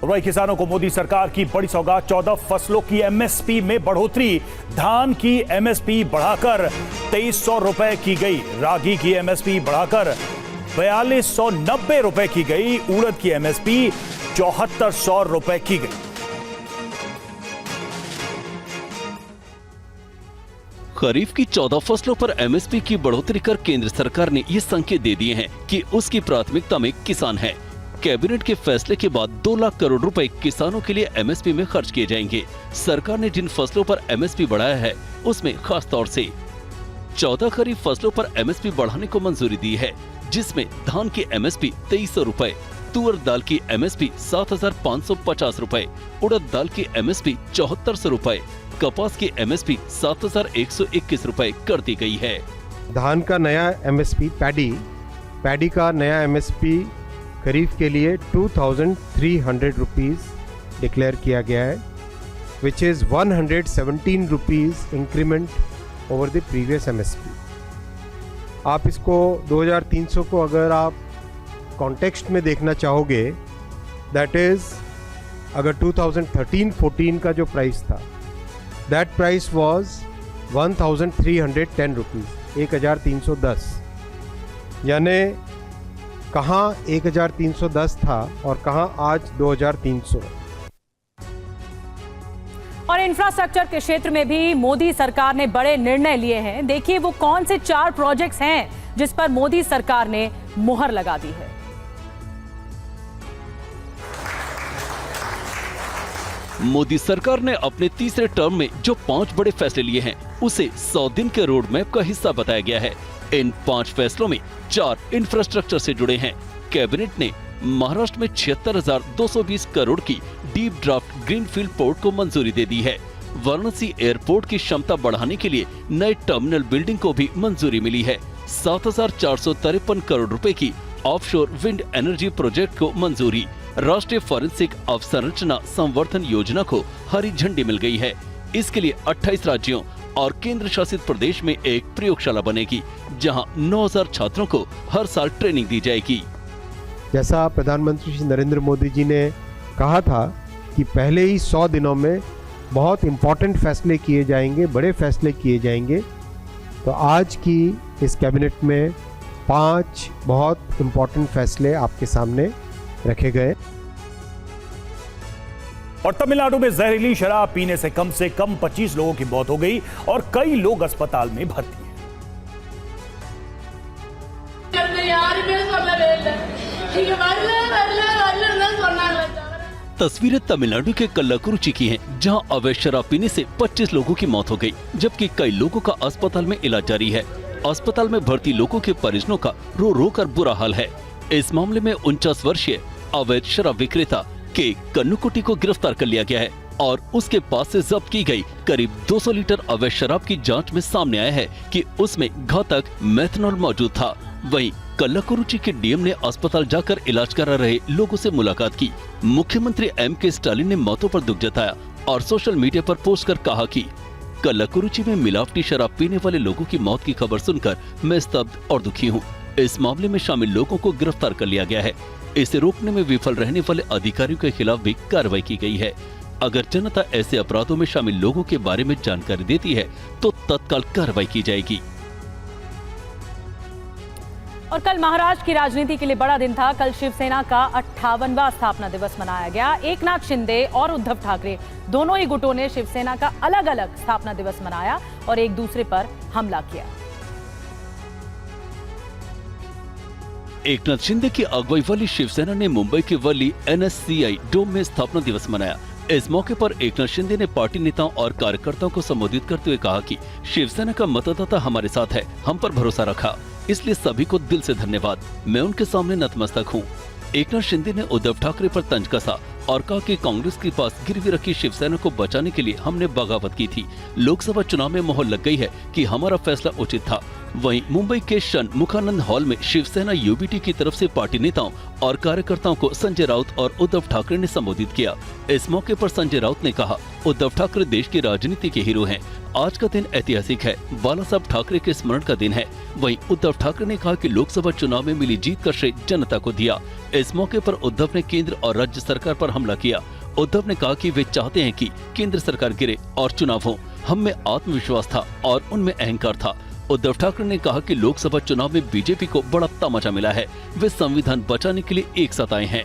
वही किसानों को मोदी सरकार की बड़ी सौगात, 14 फसलों की एमएसपी में बढ़ोतरी। धान की एमएसपी बढ़ाकर 2300 रुपए की गई, रागी की एमएसपी बढ़ाकर 4290 रुपए की गई, उड़द की एमएसपी 7400 रुपए की गई। खरीफ की 14 फसलों पर एमएसपी की बढ़ोतरी कर केंद्र सरकार ने ये संकेत दे दिए हैं कि उसकी प्राथमिकता में किसान है। कैबिनेट के फैसले के बाद 2 लाख करोड़ रुपए किसानों के लिए एमएसपी में खर्च किए जाएंगे। सरकार ने जिन फसलों पर एमएसपी बढ़ाया है उसमें खास तौर से 14 खरीफ फसलों पर एमएसपी बढ़ाने को मंजूरी दी है, जिसमें धान की एमएसपी 2300 रुपए, तुअर दाल की एमएसपी 7550 रुपए, उड़द दाल की एमएसपी 7400 रुपए, कपास की एमएसपी 7121 रुपए कर दी गई है। धान का नया एमएसपी, पैडी का नया एमएसपी खरीफ के लिए 2300 रुपीज डिक्लेयर किया गया है, which is 117 rupees increment over the previous MSP. आप इसको 2300 को अगर आप कॉन्टेक्स्ट में देखना चाहोगे, दैट इज़ अगर 2013-14 का जो प्राइस था, दैट प्राइस वाज 1310 रुपीज़, 1310। यानी कहाँ 1310 था और कहाँ आज 2300। और इंफ्रास्ट्रक्चर के क्षेत्र में भी मोदी सरकार ने बड़े निर्णय लिए हैं। देखिए वो कौन से 4 प्रोजेक्ट्स हैं जिस पर मोदी सरकार ने मुहर लगा दी है। मोदी सरकार ने अपने तीसरे टर्म में जो 5 बड़े फैसले लिए हैं, उसे 100 दिन के रोड मैप का हिस्सा बताया गया है। इन 5 फैसलों में 4 इंफ्रास्ट्रक्चर से जुड़े हैं। कैबिनेट ने महाराष्ट्र में 76,220 करोड़ की डीप ड्राफ्ट ग्रीनफील्ड पोर्ट को मंजूरी दे दी है। वाराणसी एयरपोर्ट की क्षमता बढ़ाने के लिए नए टर्मिनल बिल्डिंग को भी मंजूरी मिली है। 7,453 करोड़ रुपए की ऑफशोर विंड एनर्जी प्रोजेक्ट को मंजूरी। राष्ट्रीय फॉरेंसिक अवसंरचना संवर्धन योजना को हरी झंडी मिल गई है। इसके लिए 28 राज्यों और केंद्र शासित प्रदेश में एक प्रयोगशाला बनेगी, जहां 9000 छात्रों को हर साल ट्रेनिंग दी जाएगी। जैसा प्रधानमंत्री श्री नरेंद्र मोदी जी ने कहा था कि पहले ही 100 दिनों में बहुत इम्पोर्टेंट फैसले किए जाएंगे, बड़े फैसले किए जाएंगे, तो आज की इस कैबिनेट में 5 बहुत इम्पोर्टेंट फैसले आपके सामने रखे गए। और तमिलनाडु में जहरीली शराब पीने से कम 25 लोगों की मौत हो गई और कई लोग अस्पताल में भर्ती हैं। तस्वीरें तमिलनाडु के कल्लाकुरुची की हैं, जहां अवैध शराब पीने से 25 लोगों की मौत हो गई, जबकि कई लोगों का अस्पताल में इलाज जारी है। अस्पताल में भर्ती लोगों के परिजनों का रो रो कर बुरा हाल है। इस मामले में 49 वर्षीय अवैध शराब विक्रेता के कन्नुकुटी को गिरफ्तार कर लिया गया है और उसके पास से जब्त की गई करीब 200 लीटर अवैध शराब की जांच में सामने आया है कि उसमें घातक मेथनॉल मौजूद था। वहीं कल्लाकुरुची के डीएम ने अस्पताल जाकर इलाज करा रहे लोगों से मुलाकात की। मुख्यमंत्री एम.के. स्टालिन ने मौतों पर दुख जताया और सोशल मीडिया पर पोस्ट कर कहा कि कल्लाकुरुची में मिलावटी शराब पीने वाले लोगों की मौत की खबर सुनकर मैं स्तब्ध और दुखी हूँ। इस मामले में शामिल लोगों को गिरफ्तार कर लिया गया है। इसे रोकने में विफल रहने वाले अधिकारियों के खिलाफ भी कार्रवाई की गई है। अगर जनता ऐसे अपराधों में शामिल लोगों के बारे में जानकारी देती है तो तत्काल कार्रवाई की जाएगी। और कल महाराष्ट्र की राजनीति के लिए बड़ा दिन था। कल शिवसेना का 58वां स्थापना दिवस मनाया गया। एकनाथ शिंदे और उद्धव ठाकरे दोनों ही गुटों ने शिवसेना का अलग अलग स्थापना दिवस मनाया और एक दूसरे पर हमला किया। एकनाथ शिंदे की अगुवाई वाली शिवसेना ने मुंबई के वर्ली NSCI डोम में स्थापना दिवस मनाया। इस मौके पर एकनाथ शिंदे ने पार्टी नेताओं और कार्यकर्ताओं को संबोधित करते हुए कहा कि शिवसेना का मतदाता हमारे साथ है, हम पर भरोसा रखा, इसलिए सभी को दिल से धन्यवाद। मैं उनके सामने नतमस्तक हूँ। एकनाथ शिंदे ने उद्धव ठाकरे पर तंज कसा और कहा कि कांग्रेस के पास गिरवी रखी शिवसेना को बचाने के लिए हमने बगावत की थी। लोकसभा चुनाव में मोहर लग गई है कि हमारा फैसला उचित था वहीं मुंबई के षणमुखानंद हॉल में शिवसेना यूबीटी की तरफ से पार्टी नेताओं और कार्यकर्ताओं को संजय राउत और उद्धव ठाकरे ने संबोधित किया। इस मौके पर संजय राउत ने कहा, उद्धव ठाकरे देश की राजनीति के हीरो हैं। आज का दिन ऐतिहासिक है, बाला साहब ठाकरे के स्मरण का दिन है। वहीं उद्धव ठाकरे ने कहा कि लोकसभा चुनाव में मिली जीत का श्रेय जनता को दिया। इस मौके पर उद्धव ने केंद्र और राज्य सरकार पर हमला किया। उद्धव ने कहा कि वे चाहते हैं कि केंद्र सरकार गिरे और चुनाव हो। हम में आत्मविश्वास था और उनमें अहंकार था। उद्धव ठाकरे ने कहा कि लोकसभा चुनाव में बीजेपी को बड़ा तमाचा मिला है। वे संविधान बचाने के लिए एक साथ आए हैं।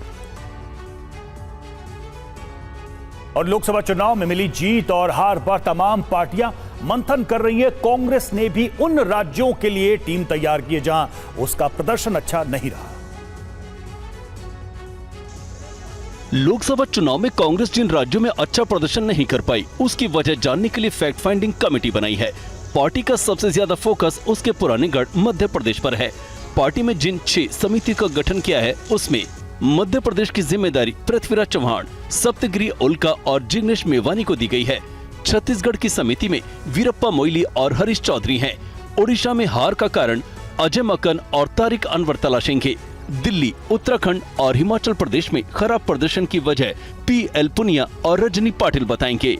और लोकसभा चुनाव में मिली जीत और हार पर तमाम पार्टियां मंथन कर रही है। कांग्रेस ने भी उन राज्यों के लिए टीम तैयार की है जहां उसका प्रदर्शन अच्छा नहीं रहा। लोकसभा चुनाव में कांग्रेस जिन राज्यों में अच्छा प्रदर्शन नहीं कर पाई, उसकी वजह जानने के लिए फैक्ट फाइंडिंग कमेटी बनाई है। पार्टी का सबसे ज्यादा फोकस उसके पुराने गढ़ मध्य प्रदेश पर है। पार्टी में जिन 6 समिति का गठन किया है, उसमें मध्य प्रदेश की जिम्मेदारी पृथ्वीराज चौहान, सप्तगिरी उल्का और जिग्नेश मेवानी को दी गई है। छत्तीसगढ़ की समिति में वीरप्पा मोइली और हरीश चौधरी हैं। ओडिशा में हार का कारण अजय मक्कन और तारिक अनवर तलाशेंगे। दिल्ली, उत्तराखंड और हिमाचल प्रदेश में खराब प्रदर्शन की वजह PL पुनिया और रजनी पाटिल बताएंगे।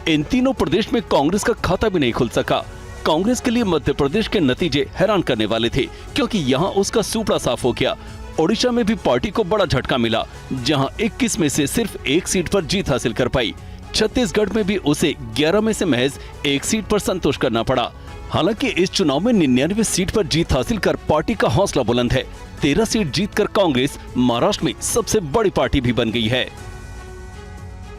इन तीनों प्रदेश में कांग्रेस का खाता भी नहीं खुल सका। कांग्रेस के लिए मध्य प्रदेश के नतीजे हैरान करने वाले थे, क्योंकि यहाँ उसका सुपड़ा साफ हो गया। ओडिशा में भी पार्टी को बड़ा झटका मिला, जहां 21 में से सिर्फ 1 सीट पर जीत हासिल कर पाई। छत्तीसगढ़ में भी उसे 11 में से महज 1 सीट पर संतोष करना पड़ा। हालांकि इस चुनाव में 99 सीट पर जीत हासिल कर पार्टी का हौसला बुलंद है। 13 सीट जीतकर कांग्रेस महाराष्ट्र में सबसे बड़ी पार्टी भी बन गई है।